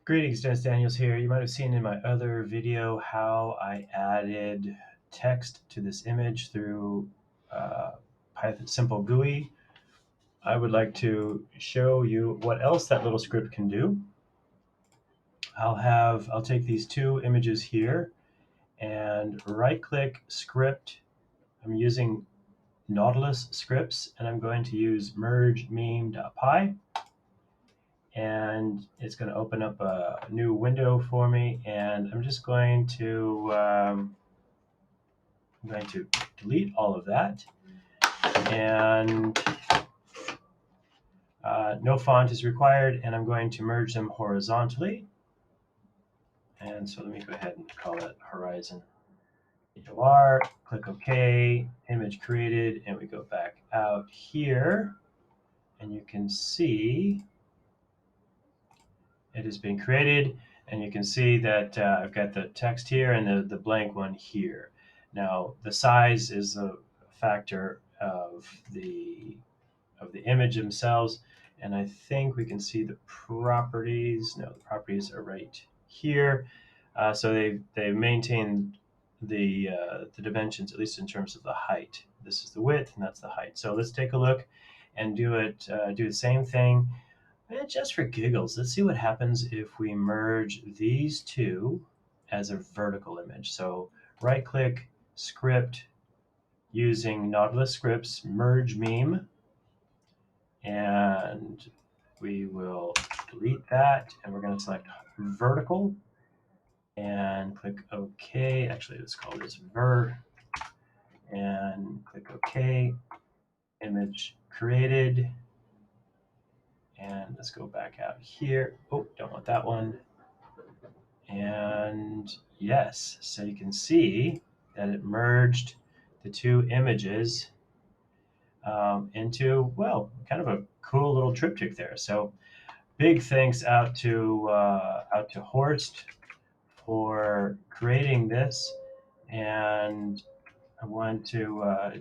Greetings, Dennis Daniels here. You might have seen in my other video how I added text to this image through Python Simple GUI. I would like to show you what else that little script can do. I'll take these two images here and right-click Script. I'm using Nautilus scripts, and I'm going to use merge meme.py. And it's going to open up a new window for me, and I'm just going to delete all of that, and no font is required, and I'm going to merge them horizontally. And so let me go ahead and call it horizon. HOR, click OK, image created, and we go back out here, and you can see it has been created, and you can see that I've got the text here and the blank one here. Now the size is a factor of the image themselves, and I think we can see the properties. No, the properties are right here. So they maintain the dimensions, at least in terms of the height. This is the width, and that's the height. So let's take a look and do the same thing. And just for giggles, let's see what happens if we merge these two as a vertical image. So right-click, Script, using Nautilus scripts, merge meme, and we will delete that, and we're going to select vertical and click OK. Actually, let's call this vert, and click OK. Image created. And let's go back out here. Oh, don't want that one. And yes, so you can see that it merged the two images into, well, kind of a cool little triptych there. So big thanks out to Horst for creating this, and I want to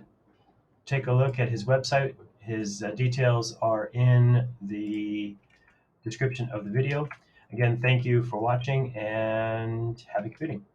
take a look at his website. His details are in the description of the video. Again, thank you for watching, and happy computing.